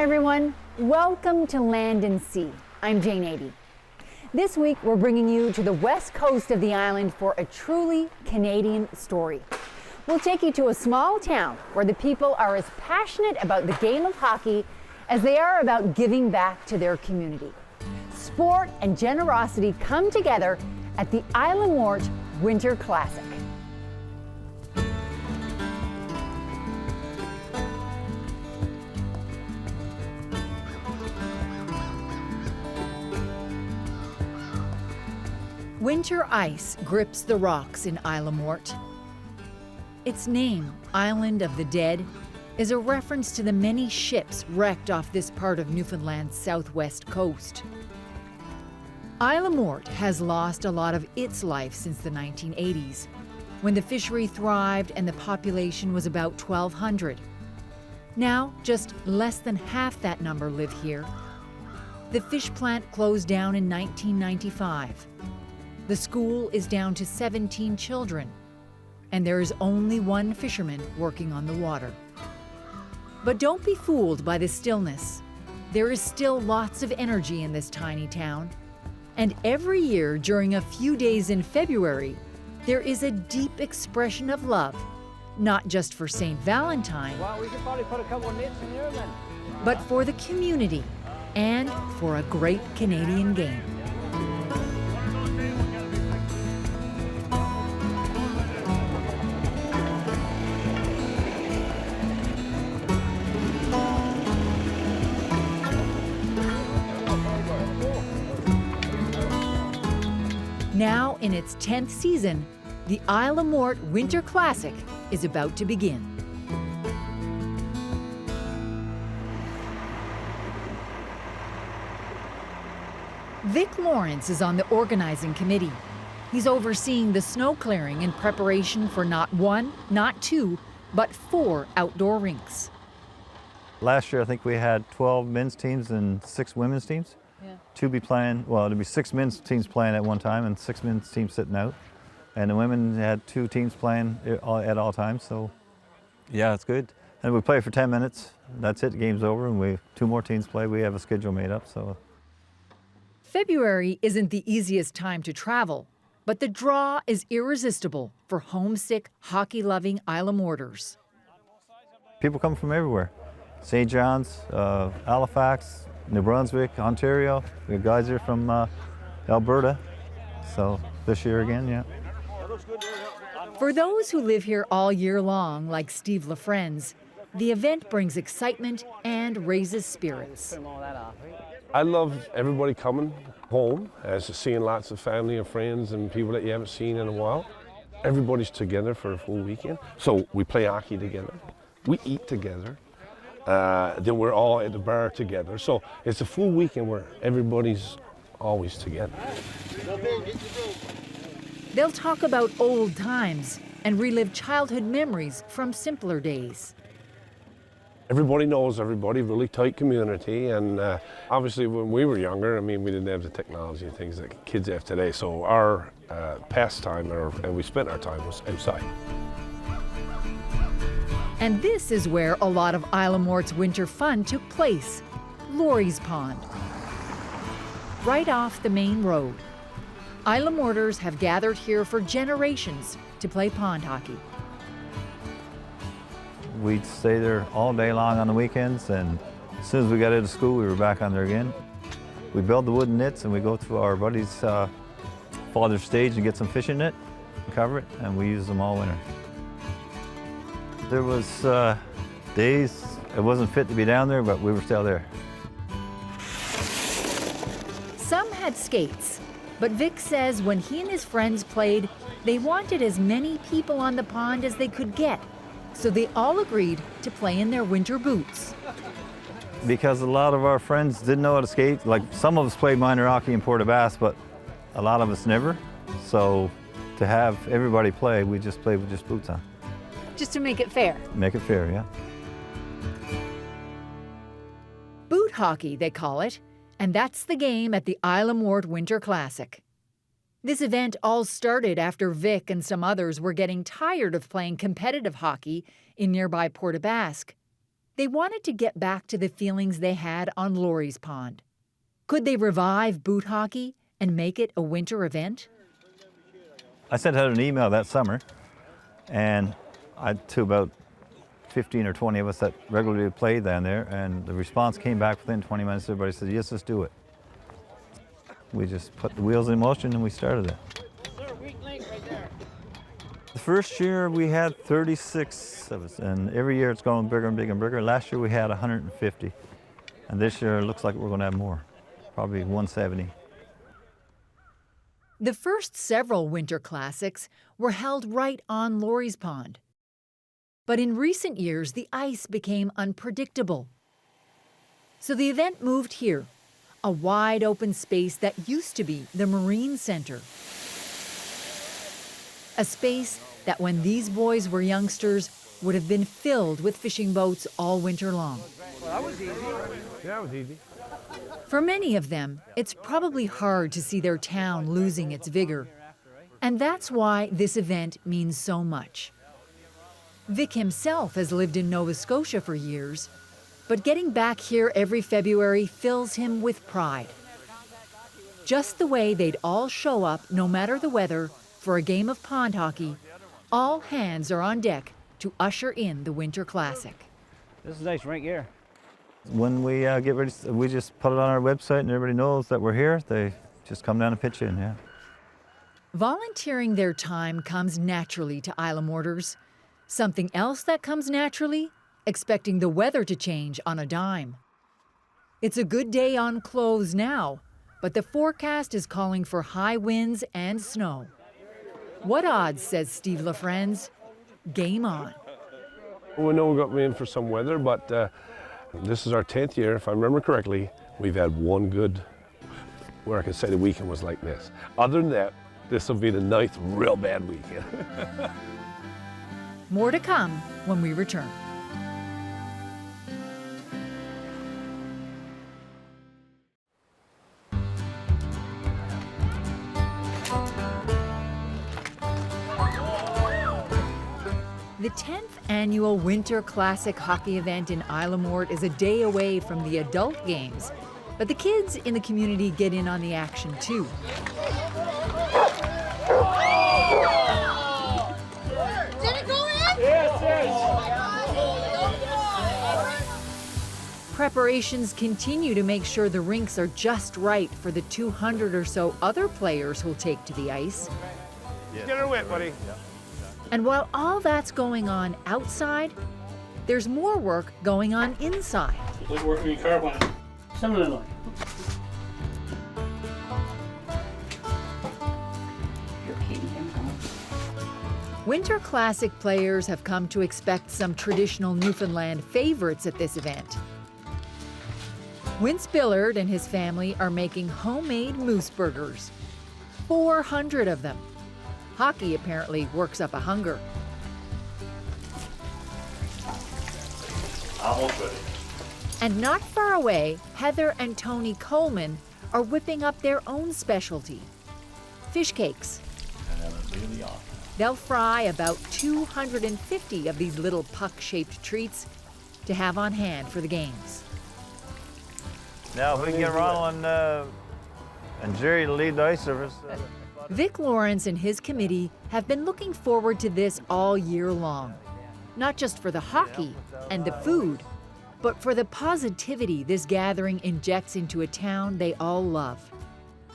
everyone. Welcome to Land and Sea. I'm Jane Ady. This week, we're bringing you to the west coast of the island for a truly Canadian story. We'll take you to a small town where the people are as passionate about the game of hockey as they are about giving back to their community. Sport and generosity come together at the Isamort Winter Classic. Winter ice grips the rocks in Isamort. Its name, Island of the Dead, is a reference to the many ships wrecked off this part of Newfoundland's southwest coast. Isamort has lost a lot of its life since the 1980s, when the fishery thrived and the population was about 1,200. Now, just less than half that number live here. The fish plant closed down in 1995. The school is down to 17 children, and there is only one fisherman working on the water. But don't be fooled by the stillness. There is still lots of energy in this tiny town, and every year during a few days in February, there is a deep expression of love, not just for St. Valentine, We could probably put a couple of nits in here then. but for the community and for a great Canadian game. Now, in its 10th season, the Isamort Winter Classic is about to begin. Vic Lawrence is on the organizing committee. He's overseeing the snow clearing in preparation for not one, not two, but 4 outdoor rinks. Last year, I think we had 12 men's teams and 6 women's teams. To be playing, well, there'd be 6 men's teams playing at one time and 6 men's teams sitting out. And the women had 2 teams playing at all times, so yeah, it's good. And we play for 10 minutes, that's it, the game's over, and 2 more teams play. We have a schedule made up, so. February isn't the easiest time to travel, but the draw is irresistible for homesick, hockey-loving Isamorters. People come from everywhere. St. John's, Halifax, New Brunswick, Ontario. We have guys here from Alberta, so this year again, yeah. For those who live here all year long, like Steve LaFrenz, the event brings excitement and raises spirits. I love everybody coming home, as seeing lots of family and friends and people that you haven't seen in a while. Everybody's together for a full weekend. So we play hockey together, we eat together, then we're all at the bar together. So it's a full weekend where everybody's always together. They'll talk about old times and relive childhood memories from simpler days. Everybody knows everybody, really tight community, and obviously when we were younger, I mean, we didn't have the technology and things that kids have today, so our pastime, and we spent our time was outside. And this is where a lot of Isamort's winter fun took place, Laurie's Pond. Right off the main road. Isamorters have gathered here for generations to play pond hockey. We'd stay there all day long on the weekends, and as soon as we got out of school, we were back on there again. We build the wooden nets, and we go to our buddy's father's stage and get some fishing net and cover it, and we use them all winter. There was days it wasn't fit to be down there, but we were still there. Some had skates, but Vic says when he and his friends played, they wanted as many people on the pond as they could get, so they all agreed to play in their winter boots. Because a lot of our friends didn't know how to skate. Like, some of us played minor hockey in Port Bass, but a lot of us never. So to have everybody play, we just played with just boots on. Just to make it fair. Make it fair, yeah. Boot hockey, they call it, and that's the game at the Isamort Winter Classic. This event all started after Vic and some others were getting tired of playing competitive hockey in nearby Port Basque. They wanted to get back to the feelings they had on Laurie's Pond. Could they revive boot hockey and make it a winter event? I sent out an email that summer, and to about 15 or 20 of us that regularly played down there, and the response came back within 20 minutes. Everybody said, yes, let's do it. We just put the wheels in motion and we started it. The first year we had 36 of us, and every year it's going bigger and bigger and bigger. Last year we had 150, and this year it looks like we're going to have more, probably 170. The first several winter classics were held right on Laurie's Pond. But in recent years, the ice became unpredictable. So the event moved here, a wide open space that used to be the Marine Center. A space that when these boys were youngsters would have been filled with fishing boats all winter long. Well, that was easy. Yeah, it was easy. For many of them, it's probably hard to see their town losing its vigor. And that's why this event means so much. Vic himself has lived in Nova Scotia for years, but getting back here every February fills him with pride. Just the way they'd all show up, no matter the weather, for a game of pond hockey, all hands are on deck to usher in the Winter Classic. This is nice right here. When we get ready, we just put it on our website and everybody knows that we're here. They just come down and pitch in, yeah. Volunteering their time comes naturally to Isamorters. Something else that comes naturally? Expecting the weather to change on a dime. It's a good day on clothes now, but the forecast is calling for high winds and snow. What odds, says Steve LaFrenz. Game on. We know we got in for some weather, but this is our 10th year. If I remember correctly, we've had one good, where I can say the weekend was like this. Other than that, this will be the 9th real bad weekend. More to come when we return. The 10th annual Winter Classic hockey event in Isamort is a day away from the adult games, but the kids in the community get in on the action too. Did it go in? Yes, yes. Preparations continue to make sure the rinks are just right for the 200 or so other players who'll take to the ice. Get her wet, buddy. And while all that's going on outside, there's more work going on inside. Like working in car plant. Similar like. Winter Classic players have come to expect some traditional Newfoundland favorites at this event. Wince Billard and his family are making homemade moose burgers. 400 of them. Hockey apparently works up a hunger. Almost ready. And not far away, Heather and Tony Coleman are whipping up their own specialty, fish cakes. They'll fry about 250 of these little puck-shaped treats to have on hand for the games. Now, if we can get Ronald and Jerry to lead the ice service. Vic Lawrence and his committee have been looking forward to this all year long. Not just for the hockey and the food, but for the positivity this gathering injects into a town they all love.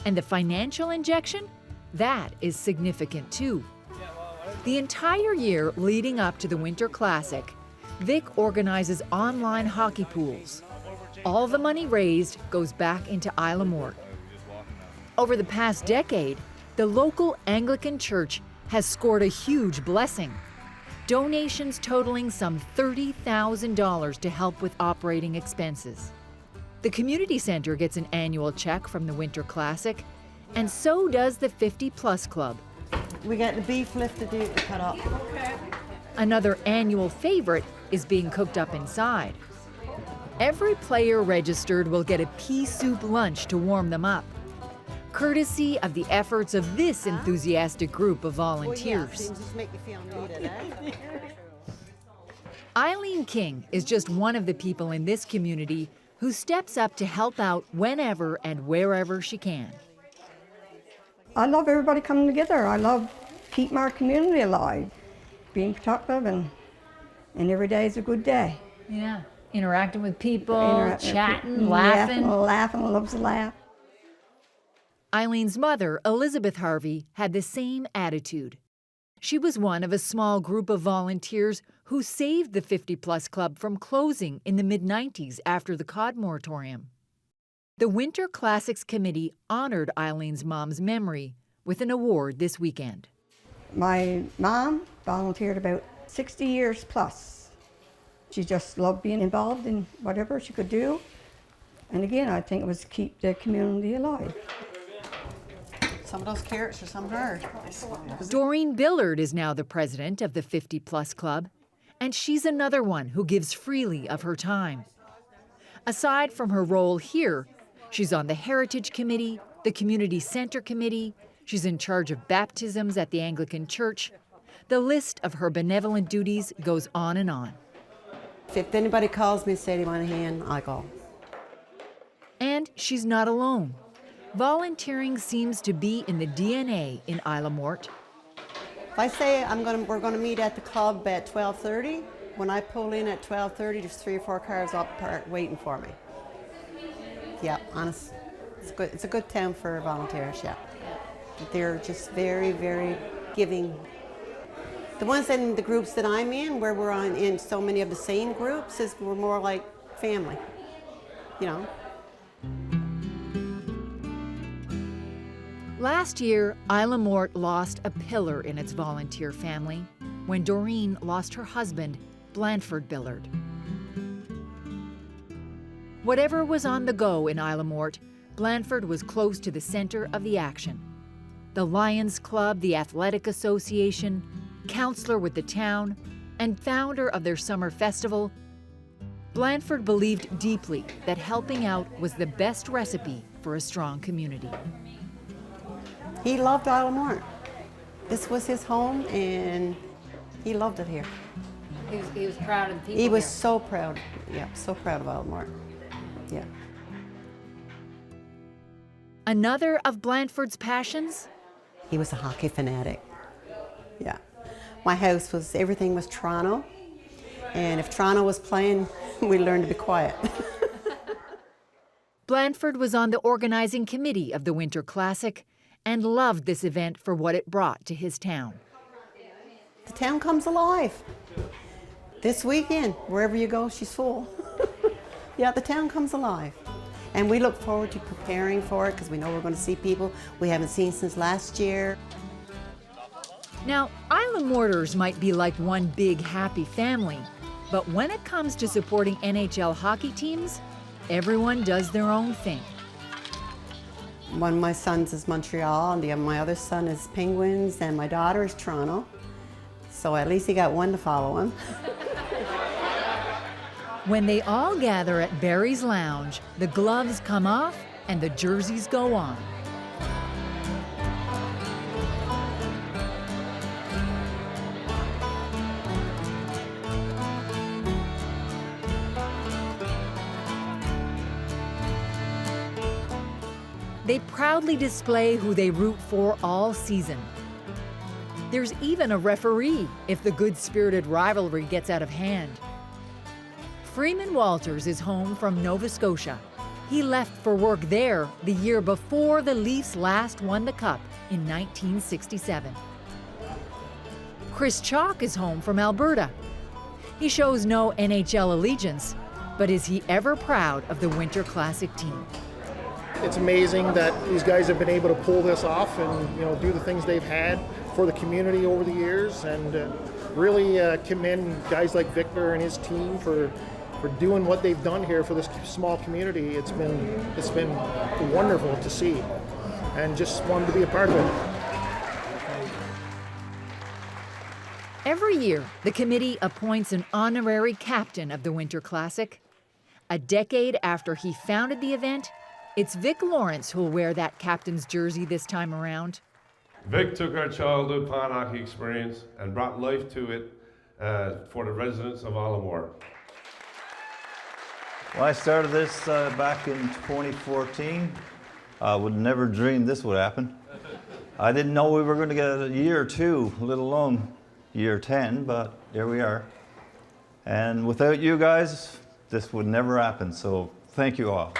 And the financial injection? That is significant too. The entire year leading up to the Winter Classic, Vic organizes online hockey pools. All the money raised goes back into Isamort. Over the past decade, the local Anglican church has scored a huge blessing. Donations totaling some $30,000 to help with operating expenses. The community center gets an annual check from the Winter Classic, and so does the 50 Plus Club. We get the beef lifted out and cut up. Another annual favorite is being cooked up inside. Every player registered will get a pea soup lunch to warm them up, courtesy of the efforts of this enthusiastic group of volunteers. Just make you feel needed, eh? Eileen King is just one of the people in this community who steps up to help out whenever and wherever she can. I love everybody coming together. I love keeping our community alive, being productive, and every day is a good day. Yeah, interacting with people, chatting, laughing. Yeah, laughing, loves to laugh. Eileen's mother, Elizabeth Harvey, had the same attitude. She was one of a small group of volunteers who saved the 50-plus club from closing in the mid-90s after the cod moratorium. The Winter Classics Committee honored Eileen's mom's memory with an award this weekend. My mom volunteered about 60 years plus. She just loved being involved in whatever she could do. And again, I think it was to keep the community alive. Some of those carrots are some hard. Doreen Billard is now the president of the 50-plus club, and she's another one who gives freely of her time. Aside from her role here, she's on the Heritage Committee, the Community Center Committee, she's in charge of baptisms at the Anglican Church. The list of her benevolent duties goes on and on. If anybody calls me and say they want a hand, I go. And she's not alone. Volunteering seems to be in the DNA in Isamort. If I say we're going to meet at the club at 12:30, when I pull in at 12:30, there's 3 or 4 cars up parked waiting for me. Yeah, honest, it's good. It's a good town for volunteers. Yeah, they're just very, very giving. The ones in the groups that I'm in, where we're in so many of the same groups, is we're more like family. You know. Last year, Isamort lost a pillar in its volunteer family when Doreen lost her husband, Blanford Billard. Whatever was on the go in Isamort, Blanford was close to the center of the action. The Lions Club, the Athletic Association, counselor with the town, and founder of their summer festival, Blanford believed deeply that helping out was the best recipe for a strong community. He loved Isamort. This was his home, and he loved it here. He was proud of the people. He was so proud. Yeah, so proud of Isamort. Yeah. Another of Blanford's passions? He was a hockey fanatic. Yeah. My house was, everything was Toronto, and if Toronto was playing, we learned to be quiet. Blanford was on the organizing committee of the Winter Classic and loved this event for what it brought to his town. The town comes alive. This weekend, wherever you go, she's full. Yeah, the town comes alive. And we look forward to preparing for it because we know we're going to see people we haven't seen since last year. Now, Isamorters might be like one big happy family, but when it comes to supporting NHL hockey teams, everyone does their own thing. One of my sons is Montreal, and my other son is Penguins, and my daughter is Toronto. So at least he got one to follow him. When they all gather at Barry's Lounge, the gloves come off and the jerseys go on. They proudly display who they root for all season. There's even a referee if the good-spirited rivalry gets out of hand. Freeman Walters is home from Nova Scotia. He left for work there the year before the Leafs last won the Cup in 1967. Chris Chalk is home from Alberta. He shows no NHL allegiance, but is he ever proud of the Winter Classic team? It's amazing that these guys have been able to pull this off and do the things they've had for the community over the years, and really commend guys like Victor and his team for doing what they've done here for this small community. It's been wonderful to see, and just wanted to be a part of it. Every year, the committee appoints an honorary captain of the Winter Classic. A decade after he founded the event, it's Vic Lawrence who'll wear that captain's jersey this time around. Vic took our childhood pan hockey experience and brought life to it for the residents of Isamort. Well, I started this back in 2014. I would never dream this would happen. I didn't know we were going to get a year 2, let alone year 10, but here we are. And without you guys, this would never happen, so thank you all.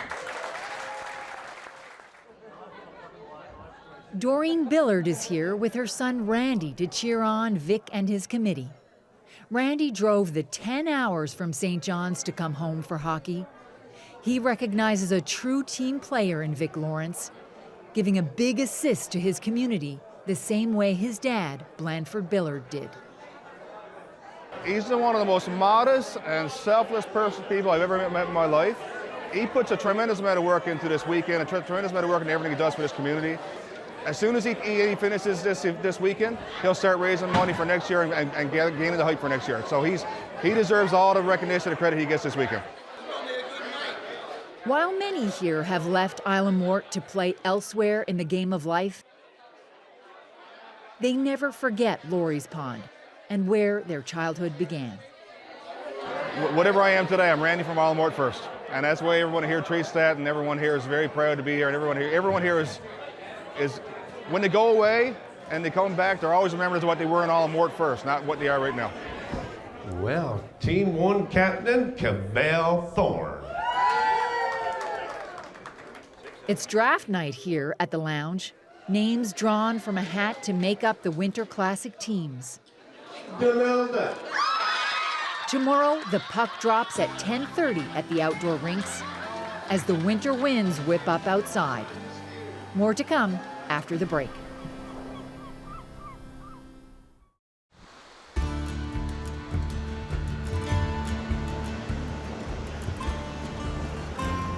Doreen Billard is here with her son Randy to cheer on Vic and his committee. Randy drove the 10 hours from St. John's to come home for hockey. He recognizes a true team player in Vic Lawrence, giving a big assist to his community the same way his dad, Blandford Billard, did. He's one of the most modest and selfless people I've ever met in my life. He puts a tremendous amount of work into this weekend, a tremendous amount of work into everything he does for this community. As soon as he finishes this weekend, he'll start raising money for next year and gaining the hype for next year. So he deserves all the recognition and credit he gets this weekend. While many here have left Isamort to play elsewhere in the game of life, they never forget Laurie's Pond and where their childhood began. Whatever I am today, I'm Randy from Isamort first. And that's the way everyone here treats that, and everyone here is very proud to be here, and everyone here is when they go away and they come back, they're always remembered as what they were in Isamort first, not what they are right now. Well, Team 1 Captain, Cavell Thorne. It's draft night here at the lounge. Names drawn from a hat to make up the Winter Classic teams. Tomorrow, the puck drops at 10:30 at the outdoor rinks as the winter winds whip up outside. More to come after the break.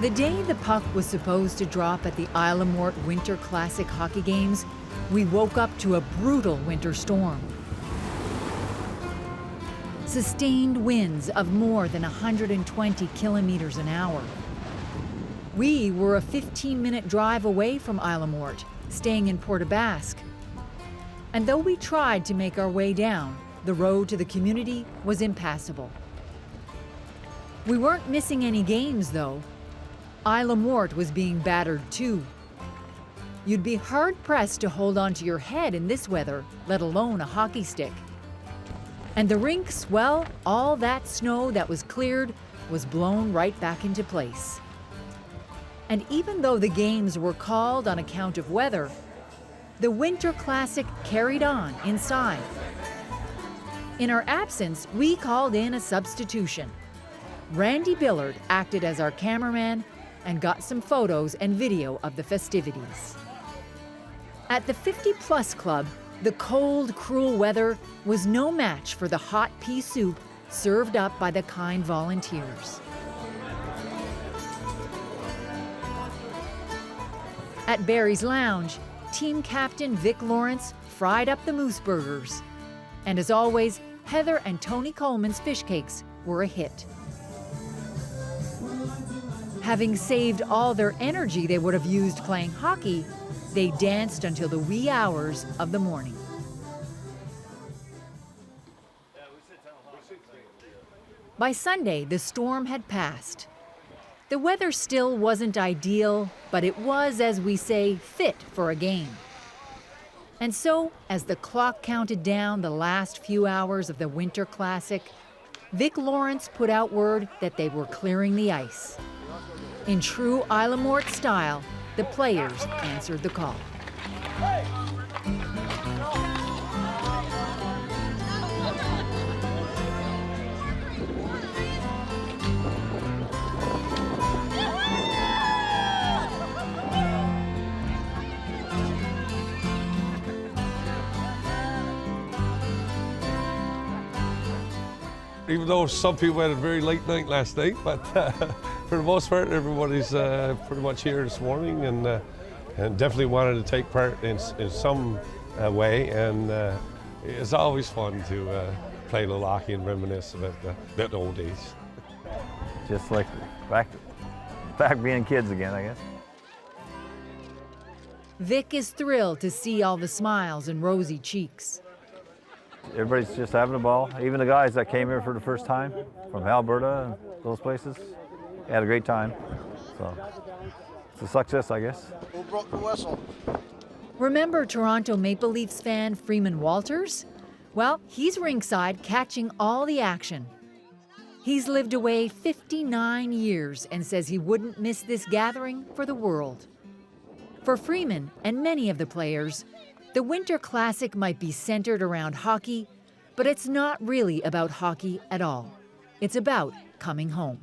The day the puck was supposed to drop at the Isamort Winter Classic hockey games, we woke up to a brutal winter storm. Sustained winds of more than 120 kilometers an hour. We were a 15-minute drive away from Isamort, staying in Port aux Basques. And though we tried to make our way down, the road to the community was impassable. We weren't missing any games, though. Isamort was being battered too. You'd be hard-pressed to hold onto your head in this weather, let alone a hockey stick. And the rinks, well, all that snow that was cleared was blown right back into place. And even though the games were called on account of weather, the Winter Classic carried on inside. In our absence, we called in a substitution. Randy Billard acted as our cameraman and got some photos and video of the festivities. At the 50-plus club, the cold, cruel weather was no match for the hot pea soup served up by the kind volunteers. At Barry's Lounge, team captain Vic Lawrence fried up the moose burgers. And as always, Heather and Tony Coleman's fish cakes were a hit. Having saved all their energy they would have used playing hockey, they danced until the wee hours of the morning. By Sunday, the storm had passed. The weather still wasn't ideal, but it was, as we say, fit for a game. And so, as the clock counted down the last few hours of the Winter Classic, Vic Lawrence put out word that they were clearing the ice. In true Isamort style, the players answered the call. Even though some people had a very late night last night, but for the most part, everybody's pretty much here this morning and definitely wanted to take part in some way. And it's always fun to play a little hockey and reminisce about the old days. Just like back being kids again, I guess. Vic is thrilled to see all the smiles and rosy cheeks. everybody's just having a ball. Even the guys that came here for the first time from Alberta and those places had a great time. So it's a success, I guess. Who broke the whistle? Remember Toronto Maple Leafs fan Freeman Walters? Well, he's ringside catching all the action. He's lived away 59 years and says he wouldn't miss this gathering for the world. For Freeman and many of the players, the Winter Classic might be centered around hockey, but it's not really about hockey at all. It's about coming home.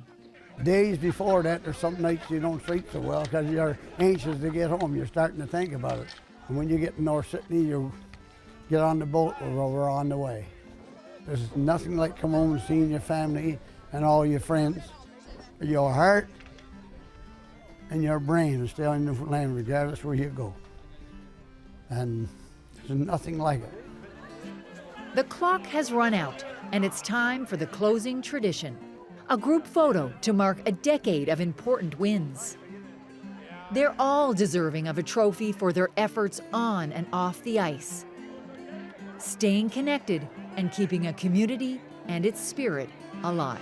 Days before that, there's some nights you don't sleep so well because you're anxious to get home. You're starting to think about it. And when you get to North Sydney, you get on the boat, we're on the way. There's nothing like coming home and seeing your family and all your friends. Your heart and your brain will stay on Newfoundland regardless where you go. And there's nothing like it. The clock has run out, and it's time for the closing tradition, a group photo to mark a decade of important wins. They're all deserving of a trophy for their efforts on and off the ice, staying connected and keeping a community and its spirit alive.